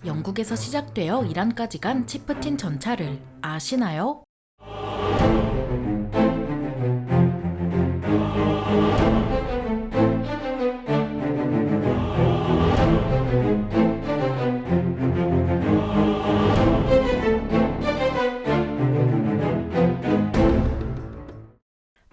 영국에서 시작되어 이란까지 간 치프틴 전차를 아시나요?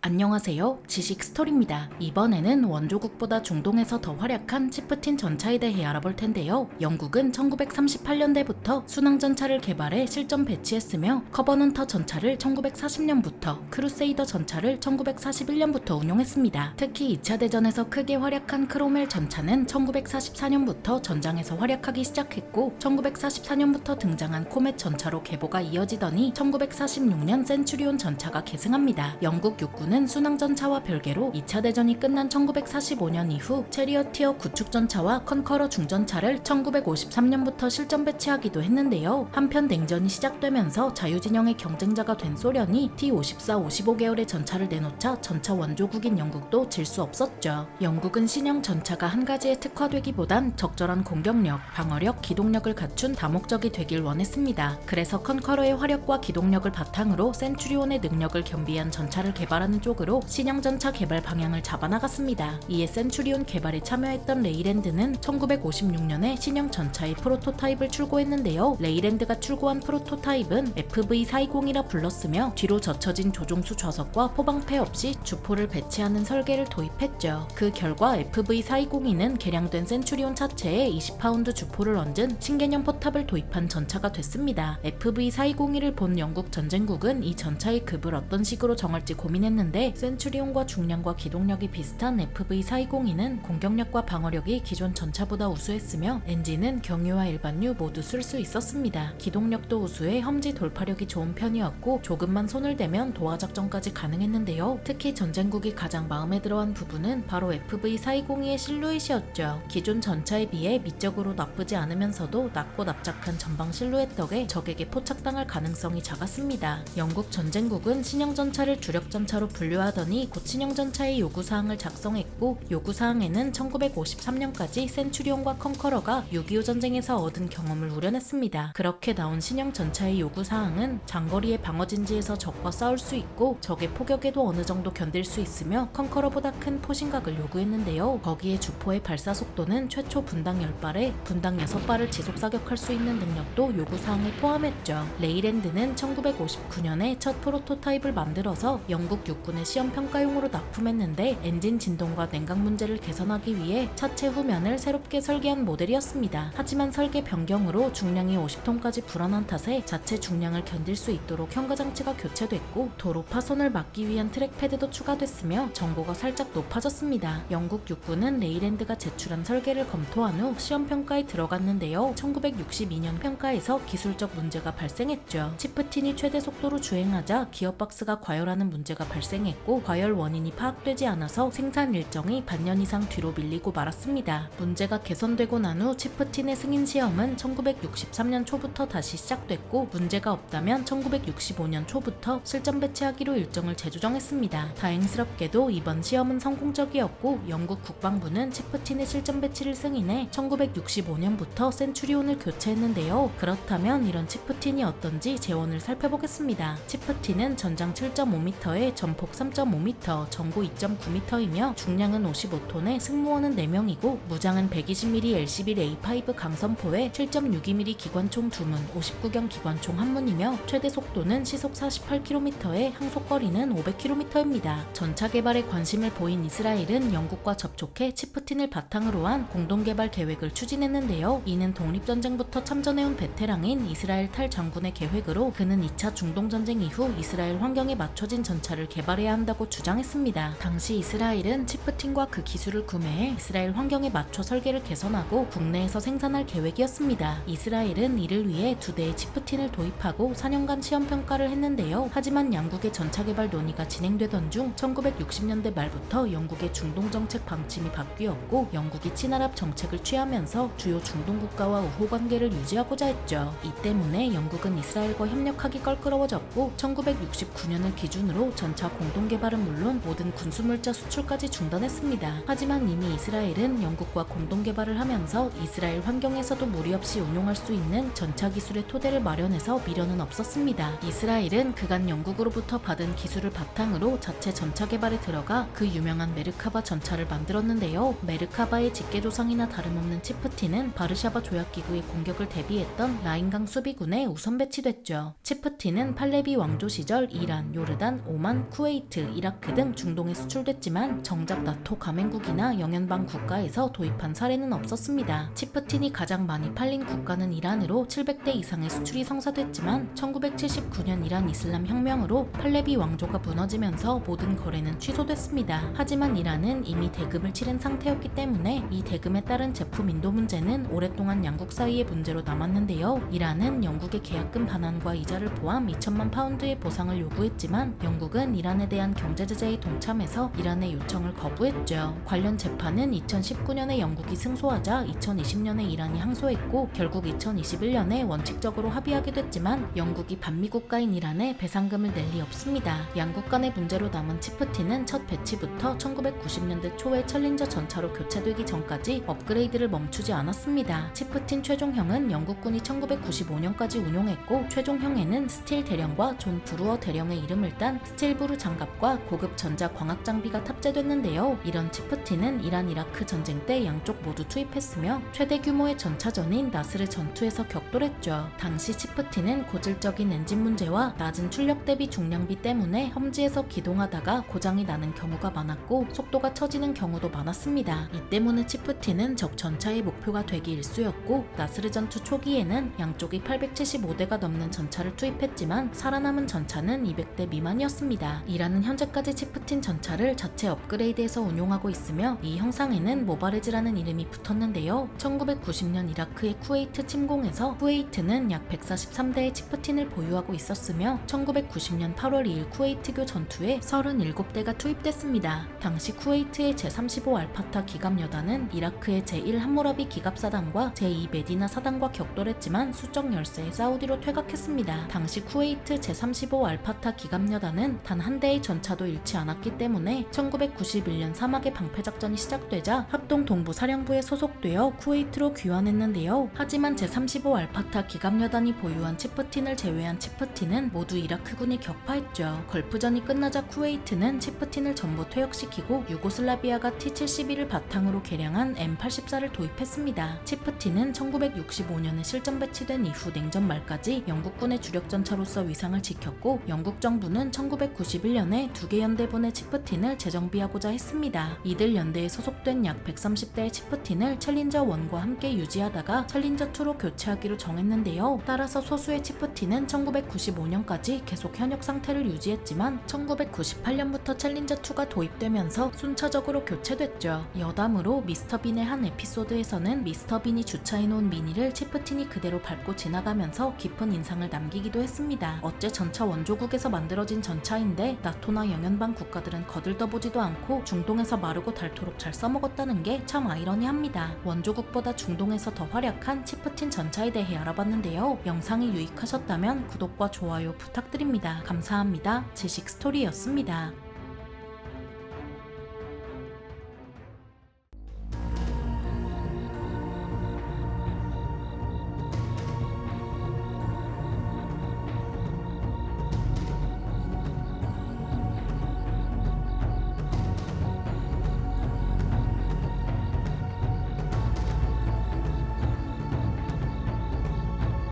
안녕하세요. 지식 스토리입니다. 이번에는 원조국보다 중동에서 더 활약한 치프틴 전차에 대해 알아볼 텐데요. 영국은 1938년대부터 순항전차를 개발해 실전 배치했으며 커버넌터 전차를 1940년부터 크루세이더 전차를 1941년부터 운용했습니다. 특히 2차 대전에서 크게 활약한 크로멜 전차는 1944년부터 전장에서 활약하기 시작했고 1944년부터 등장한 코멧 전차로 계보가 이어지더니 1946년 센츄리온 전차가 계승합니다. 영국 육군은 순항전차와 별개로 2차 대전이 끝난 1945년 이후 체리어티어 구축전차와 컨커러 중전차를 1953년부터 실전 배치하기도 했는데요. 한편 냉전이 시작되면서 자유진영의 경쟁자가 된 소련이 T-54, 55 계열의 전차를 내놓자 전차 원조국인 영국도 질 수 없었죠. 영국은 신형 전차가 한 가지에 특화되기보단 적절한 공격력, 방어력, 기동력을 갖춘 다목적이 되길 원했습니다. 그래서 컨커러의 화력과 기동력을 바탕으로 센츄리온의 능력을 겸비한 전차를 개발하는 쪽으로 신형 전차 개발 방향을 잡아나갔습니다. 이에 센츄리온 개발에 참여했던 레이랜드는 1956년에 신형 전차의 프로토타입을 출고했는데요. 레이랜드가 출고한 프로토타입은 FV420이라 불렀으며 뒤로 젖혀진 조종수 좌석과 포방패 없이 주포를 배치하는 설계를 도입했죠. 그 결과 FV420는 개량된 센츄리온 차체에 20파운드 주포를 얹은 신개념 포탑을 도입한 전차가 됐습니다. FV420을 본 영국 전쟁국은 이 전차의 급을 어떤 식으로 정할지 고민했는데 센츄리온과 중량과 기동력이 비슷한 FV420는 공격력과 방어력이 기존 전차보다 우수했으며 엔진은 경유와 일반유 모두 쓸 수 있었습니다. 기동력도 우수해 험지 돌파력이 좋은 편이었고 조금만 손을 대면 도하 작전까지 가능했는데요. 특히 전쟁국이 가장 마음에 들어한 부분은 바로 FV420의 실루엣이었죠. 기존 전차에 비해 미적으로 나쁘지 않으면서도 낮고 납작한 전방 실루엣 덕에 적에게 포착당할 가능성이 작았습니다. 영국 전쟁국은 신형 전차를 주력 전차로 분류하더니 곧 신형 전차의 요구사항을 작성했고 요구사항에는 1953년까지 센츄리온과 컨커러가 6.25 전쟁에서 얻은 경험을 우려냈습니다. 그렇게 나온 신형 전차의 요구사항은 장거리의 방어진지에서 적과 싸울 수 있고 적의 포격에도 어느 정도 견딜 수 있으며 컨커러보다 큰 포신각을 요구했는데요. 거기에 주포의 발사 속도는 최초 분당 10발에 분당 6발을 지속 사격할 수 있는 능력도 요구사항에 포함했죠. 레이랜드는 1959년에 첫 프로토타입을 만들어서 영국 육군의 시험 평가용으로 납품했는데 엔진 진동과 냉각 문제를 개선하기 위해 차체 후면을 새롭게 설계한 모델이었습니다. 하지만 설계 변경으로 중량이 50톤까지 불어난 탓에 자체 중량을 견딜 수 있도록 현가 장치가 교체됐고 도로 파손을 막기 위한 트랙 패드도 추가됐으며 정보가 살짝 높아졌습니다. 영국 육군은 레이랜드가 제출한 설계를 검토한 후 시험 평가에 들어갔는데요. 1962년 평가에서 기술적 문제가 발생했죠. 치프틴이 최대 속도로 주행하자 기어박스가 과열하는 문제가 발생했고 과열 원인이 파악되지 않아서 생산 일정이 반년 이상 뒤로 밀리고 말았습니다. 문제가 개선되고 난 후 치프틴의 승인 시험은 1963년 초부터 다시 시작됐고 문제가 없다면 1965년 초부터 실전 배치하기로 일정을 재조정했습니다. 다행스럽게도 이번 시험은 성공적이었고 영국 국방부는 치프틴의 실전 배치를 승인해 1965년부터 센츄리온을 교체했는데요. 그렇다면 이런 치프틴이 어떤지 재원을 살펴보겠습니다. 치프틴은 전장 7.5m에 전폭 3.5m, 전고 2.9m이며 중량은 55톤에 승무원은 4명이고 무장은 120mm LCB A5 강선포에 7.62mm 기관총 2문, 59경 기관총 1문이며 최대 속도는 시속 48km에 항속거리는 500km입니다. 전차 개발에 관심을 보인 이스라엘은 영국과 접촉해 치프틴을 바탕으로 한 공동개발 계획을 추진했는데요. 이는 독립전쟁부터 참전해온 베테랑인 이스라엘 탈 장군의 계획으로 그는 2차 중동전쟁 이후 이스라엘 환경에 맞춰진 전차를 개발해야 한다고 주장했습니다. 당시 이스라엘은 치프틴과 그 기술을 구매해 이스라엘 환경에 맞춰 설계를 개선하고 국내에서 생산할 계획이었습니다. 이스라엘은 이를 위해 2대의 치프틴을 도입하고 4년간 시험평가를 했는데요. 하지만 양국의 전차 개발 논의가 진행되던 중 1960년대 말부터 영국의 중동정책 방침이 바뀌었고 영국이 친아랍 정책을 취하면서 주요 중동 국가와 우호 관계를 유지하고자 했죠. 이 때문에 영국은 이스라엘과 협력하기 껄끄러워졌고 1969년을 기준으로 전차 공동개발 개발은 물론 모든 군수물자 수출까지 중단했습니다. 하지만 이미 이스라엘은 영국과 공동 개발을 하면서 이스라엘 환경에서도 무리 없이 운용할 수 있는 전차 기술의 토대를 마련해서 미련은 없었습니다. 이스라엘은 그간 영국으로부터 받은 기술을 바탕으로 자체 전차 개발에 들어가 그 유명한 메르카바 전차를 만들었는데요. 메르카바의 직계조상이나 다름없는 치프틴은 바르샤바 조약기구의 공격을 대비했던 라인강 수비군에 우선 배치됐죠. 치프틴은 팔레비 왕조 시절 이란, 요르단, 오만, 쿠웨이트, 이라크 등 중동에 수출됐지만 정작 나토 가맹국이나 영연방 국가에서 도입한 사례는 없었습니다. 치프틴이 가장 많이 팔린 국가는 이란으로 700대 이상의 수출이 성사됐지만 1979년 이란 이슬람 혁명으로 팔레비 왕조가 무너지면서 모든 거래는 취소됐습니다. 하지만 이란은 이미 대금을 치른 상태였기 때문에 이 대금에 따른 제품 인도 문제는 오랫동안 양국 사이의 문제로 남았는데요. 이란은 영국의 계약금 반환과 이자를 포함 2천만 파운드의 보상을 요구했지만 영국은 이란에 대한 경제 제재에 동참해서 이란의 요청을 거부했죠. 관련 재판은 2019년에 영국이 승소하자 2020년에 이란이 항소했고 결국 2021년에 원칙적으로 합의하게 됐지만 영국이 반미국가인 이란에 배상금을 낼 리 없습니다. 양국 간의 문제로 남은 치프틴은 첫 배치부터 1990년대 초에 챌린저 전차로 교체되기 전까지 업그레이드를 멈추지 않았습니다. 치프틴 최종형은 영국군이 1995년까지 운용했고 최종형에는 스틸 대령과 존 브루어 대령의 이름을 딴 스틸브루 장갑과 고급 전자 광학 장비가 탑재됐는데요. 이런 치프틴은 이란 이라크 전쟁 때 양쪽 모두 투입했으며 최대 규모의 전차전인 나스르 전투에서 격돌했죠. 당시 치프틴은 고질적인 엔진 문제와 낮은 출력 대비 중량비 때문에 험지에서 기동하다가 고장이 나는 경우가 많았고 속도가 처지는 경우도 많았습니다. 이 때문에 치프틴은 적 전차의 목표가 되기 일쑤였고 나스르 전투 초기에는 양쪽이 875대가 넘는 전차를 투입했지만 살아남은 전차는 200대 미만이었습니다. 이란은 현재까지 치프틴 전차를 자체 업그레이드해서 운용하고 있으며 이 형상에는 모바레즈라는 이름이 붙었는데요. 1990년 이라크의 쿠웨이트 침공에서 쿠웨이트는 약 143대의 치프틴을 보유하고 있었으며 1990년 8월 2일 쿠웨이트교 전투에 37대가 투입됐습니다. 당시 쿠웨이트의 제35 알파타 기갑여단은 이라크의 제1 함무라비 기갑사단과 제2 메디나 사단과 격돌했지만 수적 열세에 사우디로 퇴각했습니다. 당시 쿠웨이트 제35 알파타 기갑여단은 단 한 대의 전차도 잃지 않았기 때문에 1991년 사막의 방패작전이 시작되자 합동 동부사령부에 소속되어 쿠웨이트로 귀환했는데요. 하지만 제35 알파타 기갑여단이 보유한 치프틴을 제외한 치프틴은 모두 이라크군이 격파했죠. 걸프전이 끝나자 쿠웨이트는 치프틴을 전부 퇴역시키고 유고슬라비아가 T-72를 바탕으로 개량한 M-84를 도입했습니다. 치프틴은 1965년에 실전 배치된 이후 냉전 말까지 영국군의 주력 전차로서 위상을 지켰고 영국 정부는 1991년에 두 개 연대분의 치프틴을 재정비하고자 했습니다. 이들 연대에 소속된 약 130대의 치프틴을 챌린저 1과 함께 유지하다가 챌린저 2로 교체하기로 정했는데요. 따라서 소수의 치프틴은 1995년까지 계속 현역 상태를 유지했지만 1998년부터 챌린저 2가 도입되면서 순차적으로 교체됐죠. 여담으로 미스터 빈의 한 에피소드에서는 미스터 빈이 주차해놓은 미니를 치프틴이 그대로 밟고 지나가면서 깊은 인상을 남기기도 했습니다. 어째 전차 원조국에서 만들어진 전차인데 나토나 영연방 국가들은 거들떠보지도 않고 중동에서 마르고 닳도록 잘 써먹었다는 게 참 아이러니합니다. 원조국보다 중동에서 더 활약한 치프틴 전차에 대해 알아봤는데요. 영상이 유익하셨다면 구독과 좋아요 부탁드립니다. 감사합니다. 지식스토리였습니다.